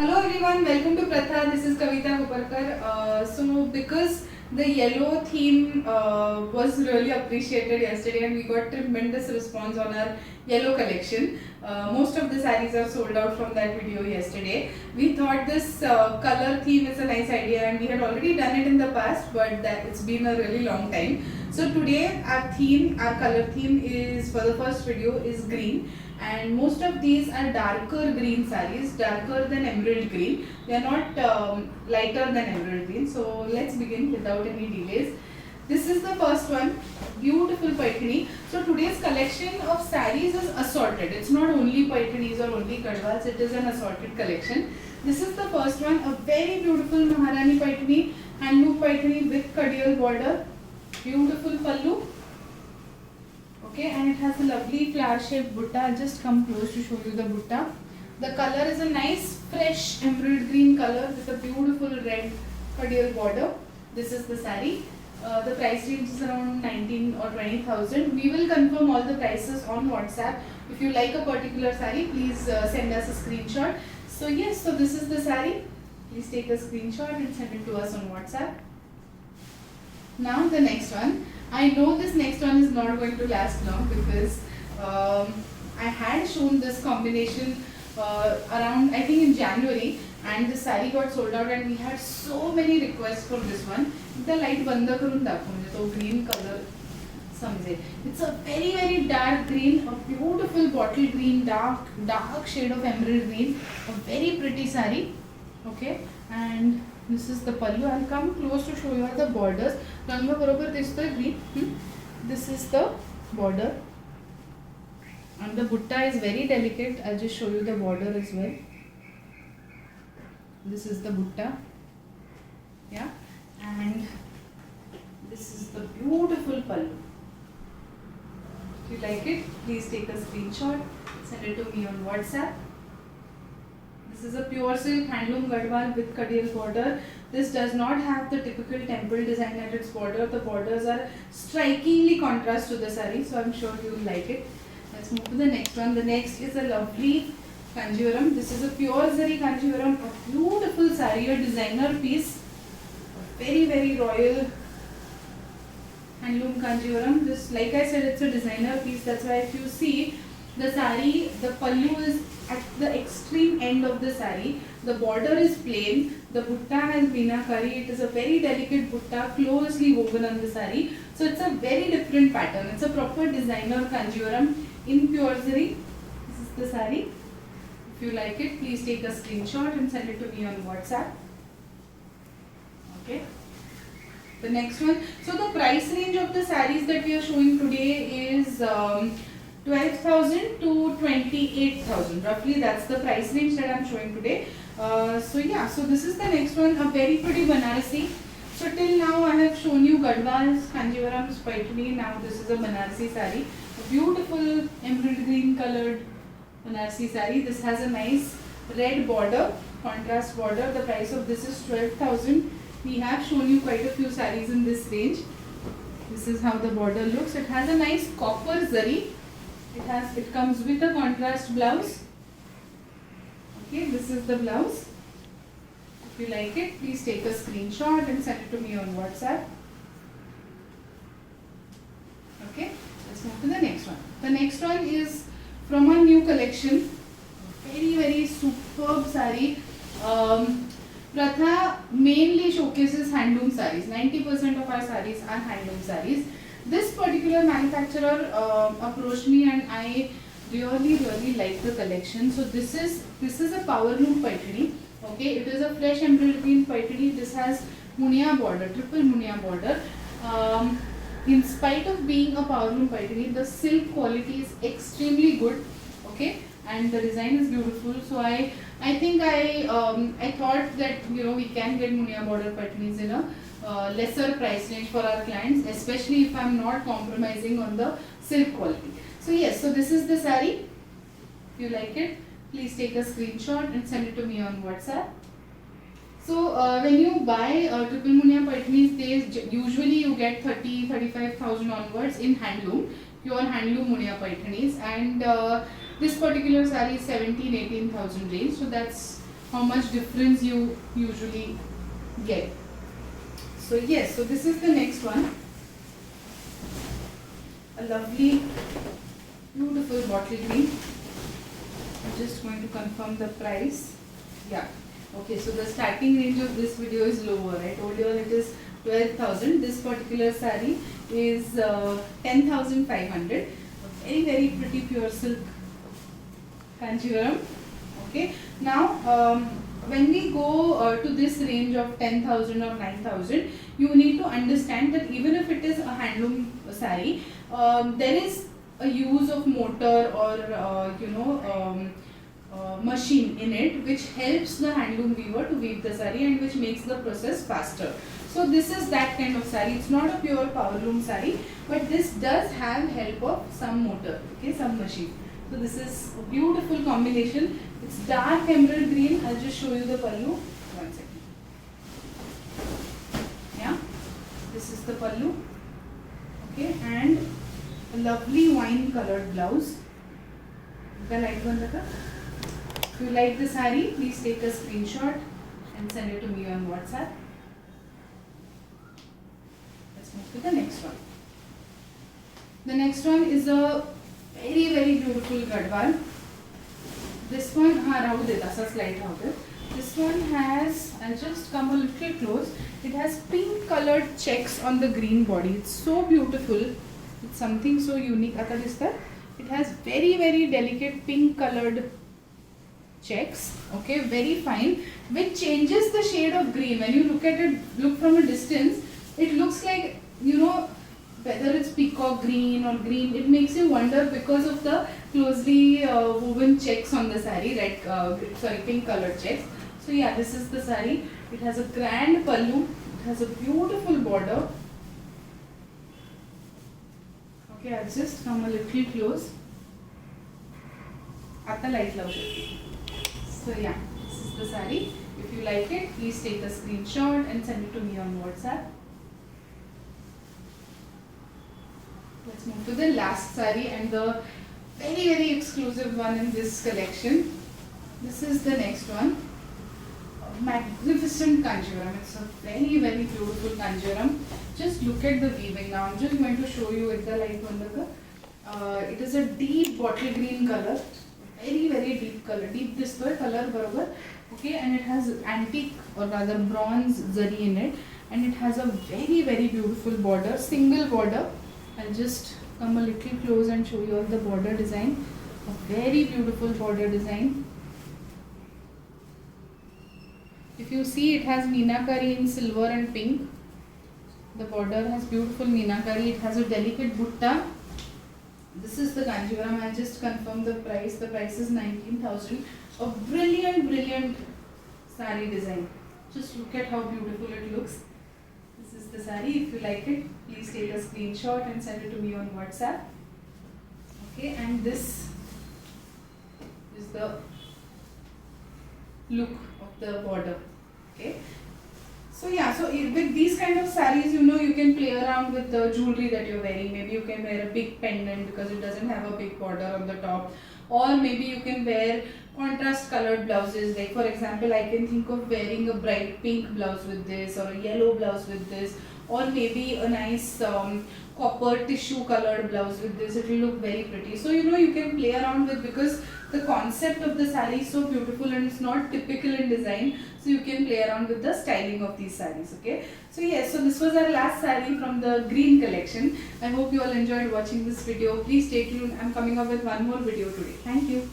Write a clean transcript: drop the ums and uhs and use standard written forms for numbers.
Hello everyone, welcome to Pratha. This is Kavita Koparkar. So because the yellow theme was really appreciated yesterday and we got tremendous response on our yellow collection. Most of the sarees are sold out from that video yesterday. We thought this color theme is a nice idea and we had already done it in the past, but that it's been a really long time. So today our color theme is, for the first video, is green. And most of these are darker green sarees, darker than emerald green. They are not lighter than emerald green. So let's begin without any delays. This is the first one, beautiful paithani. So today's collection of sarees is assorted. It's not only paithanis or only gadwals, it is an assorted collection. This is the first one, a very beautiful Maharani paithani, handloom paithani with kadiyal border, beautiful pallu. Okay, and it has a lovely flower shaped butta. I'll just come close to show you the butta. The color is a nice fresh emerald green color with a beautiful red kadiyal border. This is the saree. The price range is around 19 or 20,000. We will confirm all the prices on WhatsApp. If you like a particular saree, please send us a screenshot. So yes, so this is the saree. Please take a screenshot and send it to us on WhatsApp. Now the next one. I know this next one is not going to last long because I had shown this combination around, I think, in January, and the saree got sold out and we had so many requests for this one. The light banda karun dakho mujhe to green color samjhe. It's a very dark green, a beautiful bottle green, dark shade of emerald green, a very pretty saree. Okay, and this is the pallu. I'll come close to show you the borders. Ranga barobar distoy green. This is the border, and the butta is very delicate. I'll just show you the border as well. This is the butta, yeah, and this is the beautiful pallu. If you like it, please take a screenshot, send it to me on WhatsApp. This is a pure silk handloom gadwal with kadiyal border. This does not have the typical temple design at its border. The borders are strikingly contrast to the saree, so I'm sure you will like it. Let's move to the next one. The next is a lovely Kanjivaram. This is a pure zari Kanjivaram, a beautiful saree, a designer piece, a very royal handloom Kanjivaram. This, like I said, it's a designer piece. That's why if you see the saree, the pallu is at the extreme end of the saree. The border is plain. The butta has meenakari. It is a very delicate butta, closely woven on the saree. So it's a very different pattern. It's a proper designer Kanjivaram in pure zari. This is the saree. If you like it, please take a screenshot and send it to me on WhatsApp. Okay. The next one. So the price range of the sarees that we are showing today is 12,000 to 28,000. Roughly that's the price range that I am showing today. So yeah, so this is the next one, a very pretty Banarasi. So till now I have shown you Gadwals, Kanjivarams, Paithani. Now this is a Banarasi saree. A beautiful emerald green colored Banarasi saree. This has a nice red border, contrast border. The price of this is 12,000. We have shown you quite a few sarees in this range. This is how the border looks. It has a nice copper zari. It comes with a contrast blouse. Okay, this is the blouse. If you like it, please take a screenshot and send it to me on WhatsApp. Okay, let's move to the next one. The next one is from our new collection. Very superb saree. Pratha mainly showcases handloom sarees. 90% of our sarees are handloom sarees. This particular manufacturer approached me and I really like the collection. So this is a power loom paithani. Okay, it is a flesh emerald green paithani. This has munia border, triple munia border. In spite of being a power loom paithani, the silk quality is extremely good. Okay, and the design is beautiful. So I think I thought that we can get munia border paithanis in a lesser price range for our clients, especially if I'm not compromising on the silk quality. So yes, so this is the saree. If you like it, please take a screenshot and send it to me on WhatsApp. So when you buy triple munia paithanis, usually you get 35,000 onwards in handloom, pure handloom munia paithanis, and this particular saree is 18,000 range. So that's how much difference you usually get. So yes, so this is the next one. A lovely, beautiful bottle green. I'm just going to confirm the price. Yeah. Okay, so the starting range of this video is lower. I told you all it is 12,000. This particular saree is 10,500. Very, very pretty pure silk Kanchivaram. Okay. Now, when we go to this range of 10,000 or 9,000, you need to understand that even if it is a handloom saree, there is a use of motor or machine in it, which helps the handloom weaver to weave the saree and which makes the process faster. So this is that kind of saree. It's not a pure power loom saree, but this does have help of some motor, okay, some machine. So this is a beautiful combination. It's dark emerald green. I'll just show you the pallu. One second. Yeah, this is the pallu. Okay, and a lovely wine colored blouse. If you like the saree, please take a screenshot and send it to me on WhatsApp. Let's move to the next one. The next one is a very, very beautiful Gadwal. This one, this one has, I'll just come a little close. It has pink colored checks on the green body. It's so beautiful. It's something so unique. It has very, very delicate pink colored checks, okay, very fine, which changes the shade of green. When you look at it, look from a distance, it looks like, you know, whether it's peacock green or green, it makes you wonder because of the closely woven checks on the saree, pink colored checks. So yeah, this is the saree. It has a grand pallu. It has a beautiful border. Okay, I'll just come a little close. At the light level. So yeah, this is the saree. If you like it, please take a screenshot and send it to me on WhatsApp. Let's move to the last saree and the very, very exclusive one in this collection. This is the next one. A magnificent Kanchivaram. It's a very, very beautiful Kanchivaram. Just look at the weaving now. I'm just going to show you at the light one. It is a deep bottle green color. Very, very deep color. Deep this color barobar. Okay, and it has antique or rather bronze zari in it. And it has a very, very beautiful border. Single border. I'll just come a little close and show you all the border design. A very beautiful border design. If you see, it has meenakari in silver and pink. The border has beautiful meenakari. It has a delicate butta. This is the Kanchivaram. I'll just confirm the price. The price is 19,000. A brilliant, brilliant saree design. Just look at how beautiful it looks. This is the saree. If you like it, please take a screenshot and send it to me on WhatsApp. Okay, and this is the look of the border. Okay. So yeah, so with these kind of sarees, you know, you can play around with the jewelry that you're wearing. Maybe you can wear a big pendant because it doesn't have a big border on the top. Or maybe you can wear contrast colored blouses. Like for example, I can think of wearing a bright pink blouse with this or a yellow blouse with this. Or maybe a nice copper tissue colored blouse with this. It will look very pretty. So you know, you can play around with, because the concept of the saree is so beautiful and it's not typical in design. So you can play around with the styling of these sarees. Okay. So yes, so this was our last saree from the green collection. I hope you all enjoyed watching this video. Please stay tuned. I'm coming up with one more video today. Thank you.